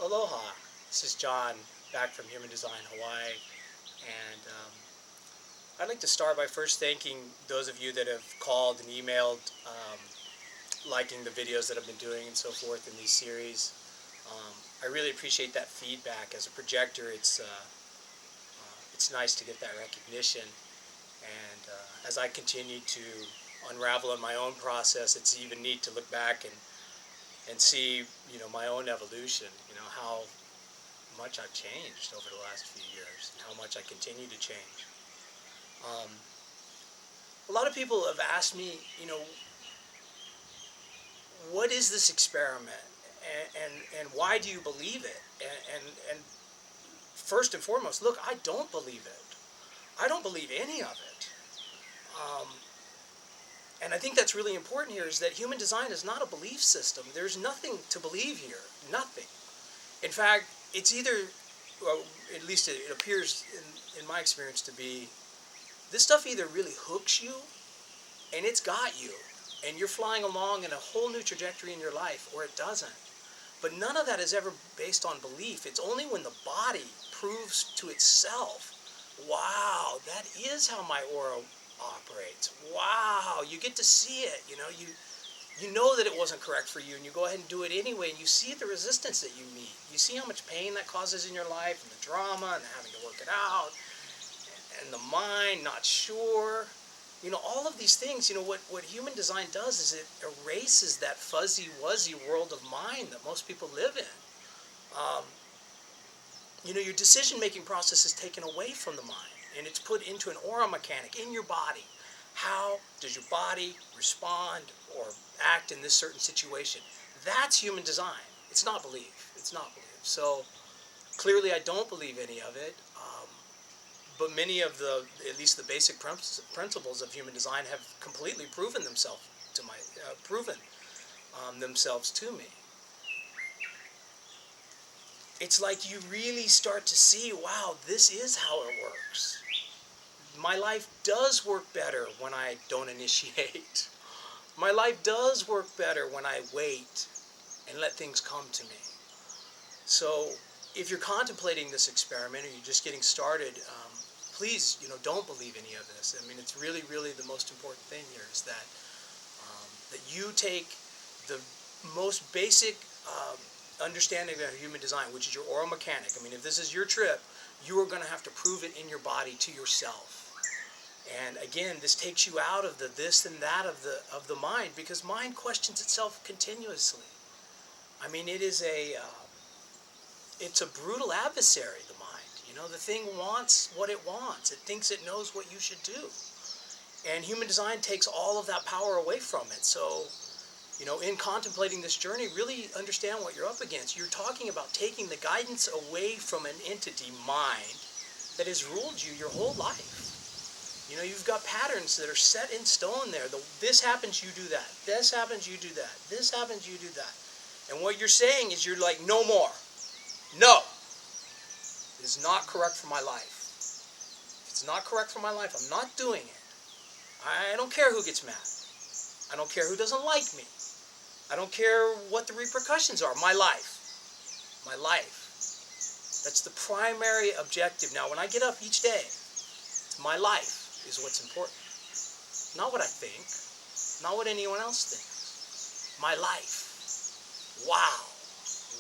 Aloha. This is John, back from Human Design Hawaii, and I'd like to start by first thanking those of you that have called and emailed, liking the videos that I've been doing and so forth in these series. I really appreciate that feedback. As a projector, it's nice to get that recognition, and as I continue to unravel in my own process, it's even neat to look back and see, my own evolution, how much I've changed over the last few years, and how much I continue to change. A lot of people have asked me, what is this experiment, and why do you believe it? And first and foremost, look, I don't believe it. I don't believe any of it. And I think that's really important here, is that human design is not a belief system. There's nothing to believe here. Nothing. In fact, it's either, well, at least it appears in my experience to be, this stuff either really hooks you, and it's got you, and you're flying along in a whole new trajectory in your life, or it doesn't. But none of that is ever based on belief. It's only when the body proves to itself, wow, that is how my aura operates. Wow, you get to see it. You know that it wasn't correct for you, and you go ahead and do it anyway, and you see the resistance that you meet. You see how much pain that causes in your life, and the drama, and having to work it out, and the mind not sure. All of these things, what human design does is it erases that fuzzy-wuzzy world of mind that most people live in. Your decision-making process is taken away from the mind, and it's put into an aura mechanic in your body. How does your body respond or act in this certain situation? That's human design. It's not belief. It's not belief. So clearly I don't believe any of it. But many of at least the basic principles of human design have completely proven themselves to me. It's like you really start to see, wow, this is how it works. My life does work better when I don't initiate. My life does work better when I wait and let things come to me. So if you're contemplating this experiment or you're just getting started, please, don't believe any of this. I mean, it's really, really the most important thing here is that you take the most basic understanding of human design, which is your aura mechanic. I mean, if this is your trip, you are going to have to prove it in your body to yourself. And again, this takes you out of the this and that of the mind, because mind questions itself continuously. I mean, it's a brutal adversary, the mind. The thing wants what it wants. It thinks it knows what you should do. And human design takes all of that power away from it. So, in contemplating this journey, really understand what you're up against. You're talking about taking the guidance away from an entity, mind, that has ruled you your whole life. You've got patterns that are set in stone there. This happens, you do that. This happens, you do that. This happens, you do that. And what you're saying is you're like, no more. No. It is not correct for my life. If it's not correct for my life, I'm not doing it. I don't care who gets mad. I don't care who doesn't like me. I don't care what the repercussions are. My life. My life. That's the primary objective. Now, when I get up each day, it's my life is what's important. Not what I think. Not what anyone else thinks. My life. Wow.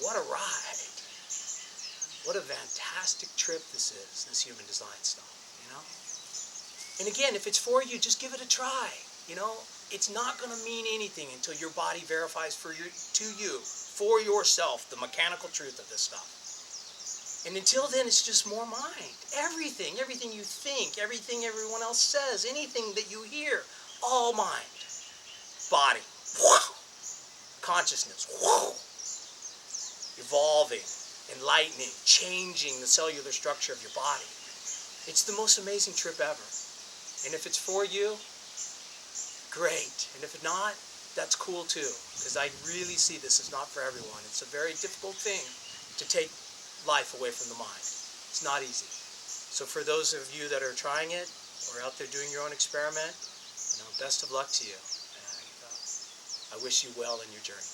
What a ride. What a fantastic trip this is, this human design stuff, And again, if it's for you, just give it a try, It's not going to mean anything until your body verifies for yourself, the mechanical truth of this stuff. And until then, it's just more mind. Everything you think, everything everyone else says, anything that you hear, all mind. Body. Consciousness. Evolving. Enlightening, changing the cellular structure of your body. It's the most amazing trip ever. And if it's for you, great. And if not, that's cool too. Because I really see this as not for everyone. It's a very difficult thing to take life away from the mind. It's not easy. So for those of you that are trying it, or out there doing your own experiment, best of luck to you. And I wish you well in your journey.